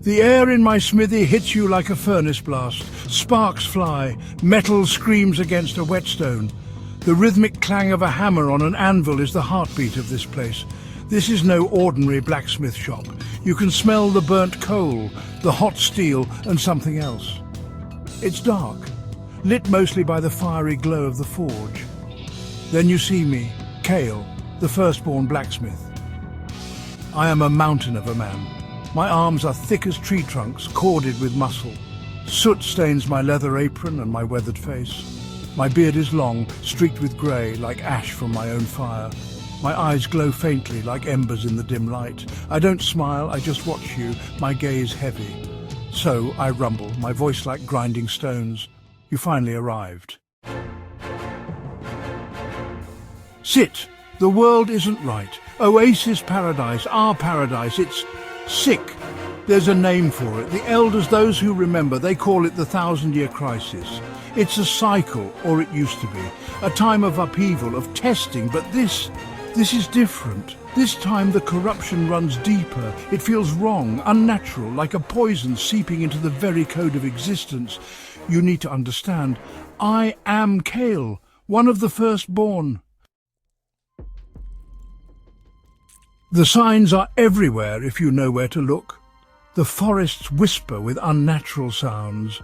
The air in my smithy hits you like a furnace blast. Sparks fly, metal screams against a whetstone. The rhythmic clang of a hammer on an anvil is the heartbeat of this place. This is no ordinary blacksmith shop. You can smell the burnt coal, the hot steel, and something else. It's dark, lit mostly by the fiery glow of the forge. Then you see me, Cale, the firstborn blacksmith. I am a mountain of a man. My arms are thick as tree trunks, corded with muscle. Soot stains my leather apron and my weathered face. My beard is long, streaked with grey, like ash from my own fire. My eyes glow faintly, like embers in the dim light. I don't smile, I just watch you, my gaze heavy. So I rumble, my voice like grinding stones. You finally arrived. Sit. The world isn't right. Oasis paradise, our paradise, it's sick. There's a name for it. The elders, those who remember, they call it the 1,000-year crisis. It's a cycle, or it used to be. A time of upheaval, of testing, but this is different. This time the corruption runs deeper. It feels wrong, unnatural, like a poison seeping into the very code of existence. You need to understand, I am Cale, one of the firstborn. The signs are everywhere if you know where to look. The forests whisper with unnatural sounds.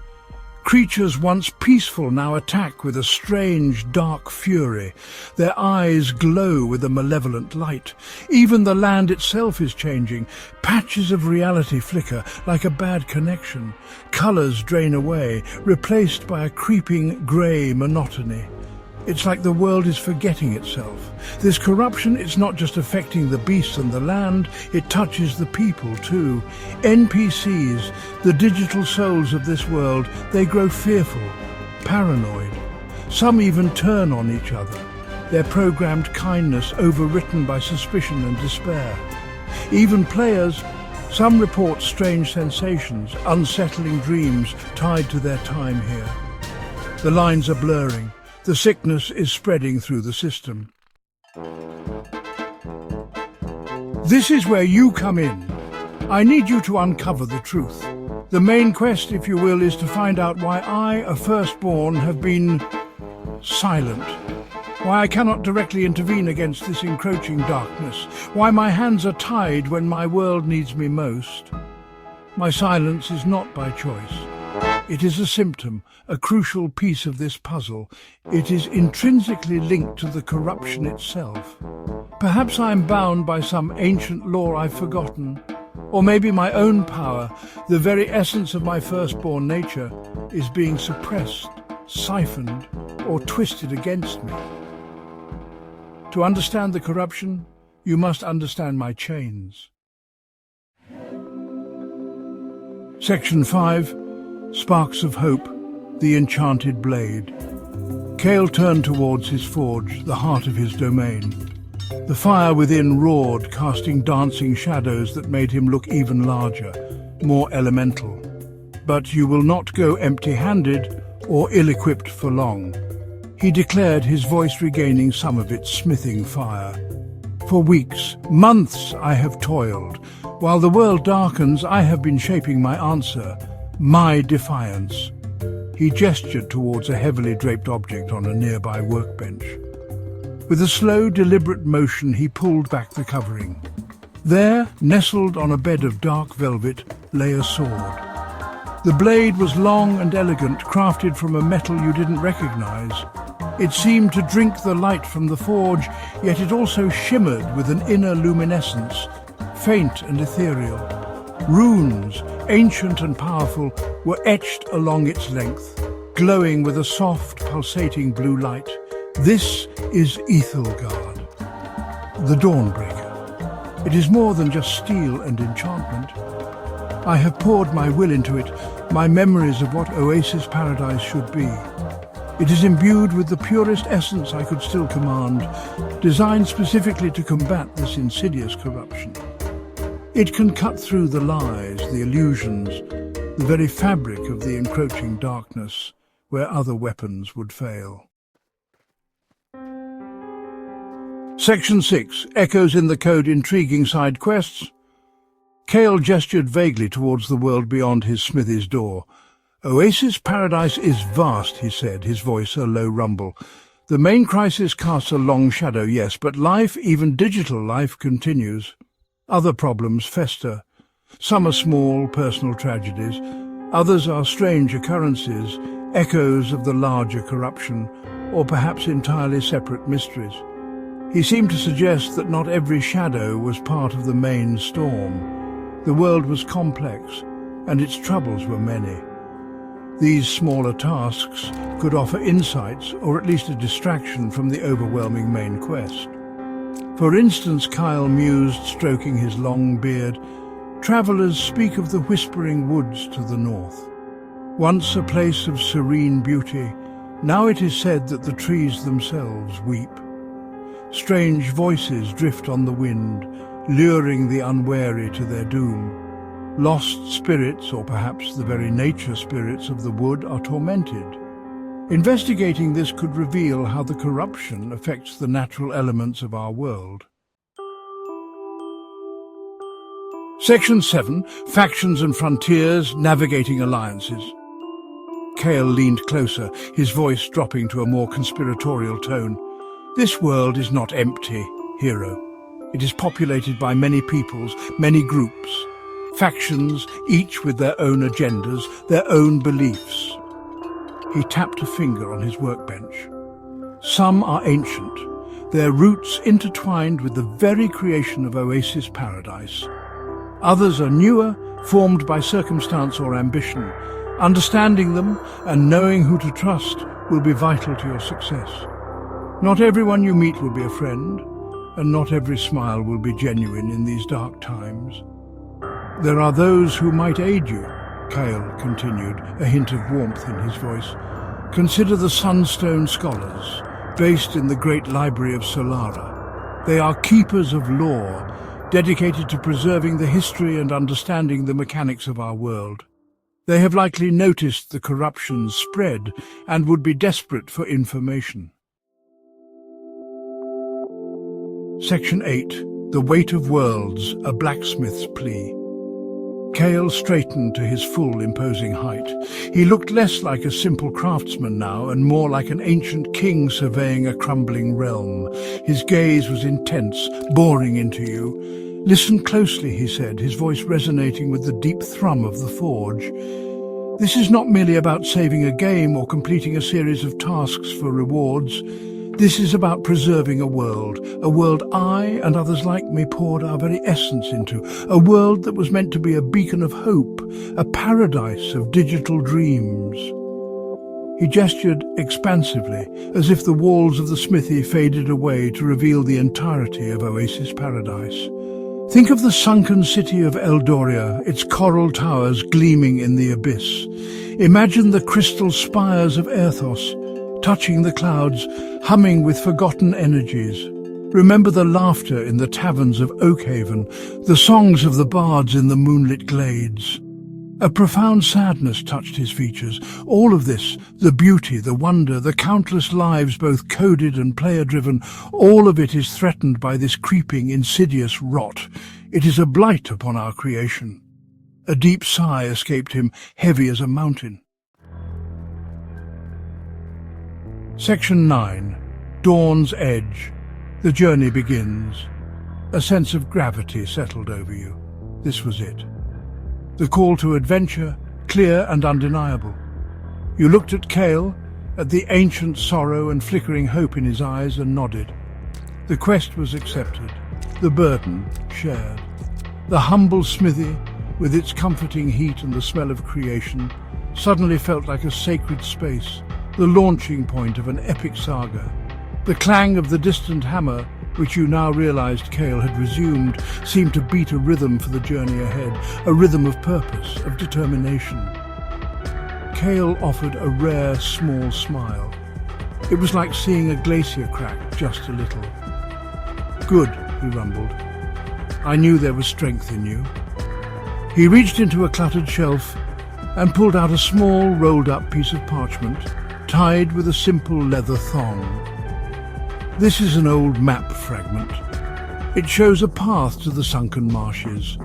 Creatures once peaceful now attack with a strange, dark fury. Their eyes glow with a malevolent light. Even the land itself is changing. Patches of reality flicker like a bad connection. Colours drain away, replaced by a creeping grey monotony. It's like the world is forgetting itself. This corruption is not just affecting the beasts and the land, it touches the people too. NPCs, the digital souls of this world, they grow fearful, paranoid. Some even turn on each other, their programmed kindness overwritten by suspicion and despair. Even players, some report strange sensations, unsettling dreams tied to their time here. The lines are blurring. The sickness is spreading through the system. This is where you come in. I need you to uncover the truth. The main quest, if you will, is to find out why I, a firstborn, have been silent. Why I cannot directly intervene against this encroaching darkness. Why my hands are tied when my world needs me most. My silence is not by choice. It is a symptom, a crucial piece of this puzzle. It is intrinsically linked to the corruption itself. Perhaps I am bound by some ancient law I've forgotten. Or maybe my own power, the very essence of my firstborn nature, is being suppressed, siphoned, or twisted against me. To understand the corruption, you must understand my chains. Section 5. Sparks of Hope, the Enchanted Blade. Cale turned towards his forge, the heart of his domain. The fire within roared, casting dancing shadows that made him look even larger, more elemental. But you will not go empty-handed or ill-equipped for long, he declared, his voice regaining some of its smithing fire. For weeks, months I have toiled. While the world darkens, I have been shaping my answer. My defiance. He gestured towards a heavily draped object on a nearby workbench. With a slow, deliberate motion, he pulled back the covering. There, nestled on a bed of dark velvet, lay a sword. The blade was long and elegant, crafted from a metal you didn't recognize. It seemed to drink the light from the forge, yet it also shimmered with an inner luminescence, faint and ethereal. Runes, ancient and powerful, were etched along its length, glowing with a soft, pulsating blue light. This is Ethelgard, the Dawnbreaker. It is more than just steel and enchantment. I have poured my will into it, my memories of what Oasis Paradise should be. It is imbued with the purest essence I could still command, designed specifically to combat this insidious corruption. It can cut through the lies, the illusions, the very fabric of the encroaching darkness, where other weapons would fail. Section 6. Echoes in the Code intriguing side quests. Cale gestured vaguely towards the world beyond his smithy's door. "Oasis paradise is vast," he said, his voice a low rumble. "The main crisis casts a long shadow, yes, but life, even digital life, continues. Other problems fester. Some are small, personal tragedies. Others are strange occurrences, echoes of the larger corruption, or perhaps entirely separate mysteries." He seemed to suggest that not every shadow was part of the main storm. The world was complex, and its troubles were many. These smaller tasks could offer insights, or at least a distraction from the overwhelming main quest. For instance, Kyle mused, stroking his long beard, "Travellers speak of the whispering woods to the north. Once a place of serene beauty, now it is said that the trees themselves weep. Strange voices drift on the wind, luring the unwary to their doom. Lost spirits, or perhaps the very nature spirits of the wood, are tormented. Investigating this could reveal how the corruption affects the natural elements of our world." Section 7. Factions and Frontiers, Navigating Alliances. Cale leaned closer, his voice dropping to a more conspiratorial tone. "This world is not empty, hero. It is populated by many peoples, many groups. Factions, each with their own agendas, their own beliefs." He tapped a finger on his workbench. "Some are ancient, their roots intertwined with the very creation of Oasis Paradise. Others are newer, formed by circumstance or ambition. Understanding them and knowing who to trust will be vital to your success. Not everyone you meet will be a friend, and not every smile will be genuine in these dark times. There are those who might aid you," Cale continued, a hint of warmth in his voice. "Consider the Sunstone Scholars, based in the great library of Solara. They are keepers of lore, dedicated to preserving the history and understanding the mechanics of our world. They have likely noticed the corruption spread and would be desperate for information." Section 8. The Weight of Worlds, a Blacksmith's Plea. Cale straightened to his full, imposing height. He looked less like a simple craftsman now, and more like an ancient king surveying a crumbling realm. His gaze was intense, boring into you. "Listen closely," he said, his voice resonating with the deep thrum of the forge. "This is not merely about saving a game or completing a series of tasks for rewards. This is about preserving a world I and others like me poured our very essence into, a world that was meant to be a beacon of hope, a paradise of digital dreams." He gestured expansively, as if the walls of the smithy faded away to reveal the entirety of Oasis Paradise. Think of the sunken city of Eldoria, its coral towers gleaming in the abyss. Imagine the crystal spires of Erthos, touching the clouds, humming with forgotten energies. Remember the laughter in the taverns of Oakhaven, the songs of the bards in the moonlit glades. A profound sadness touched his features. All of this, the beauty, the wonder, the countless lives both coded and player-driven, all of it is threatened by this creeping, insidious rot. It is a blight upon our creation. A deep sigh escaped him, heavy as a mountain. Section 9. Dawn's Edge. The journey begins. A sense of gravity settled over you. This was it. The call to adventure, clear and undeniable. You looked at Cale, at the ancient sorrow and flickering hope in his eyes, and nodded. The quest was accepted, the burden shared. The humble smithy, with its comforting heat and the smell of creation, suddenly felt like a sacred space, the launching point of an epic saga. The clang of the distant hammer, which you now realized Cale had resumed, seemed to beat a rhythm for the journey ahead, a rhythm of purpose, of determination. Cale offered a rare, small smile. It was like seeing a glacier crack just a little. "Good," he rumbled. "I knew there was strength in you." He reached into a cluttered shelf and pulled out a small, rolled-up piece of parchment, tied with a simple leather thong. This is an old map fragment. It shows a path to the sunken marshes.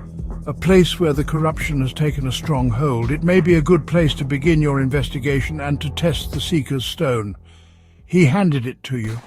a place where the corruption has taken a strong hold. It may be a good place to begin your investigation and to test the Seeker's stone. He handed it to you.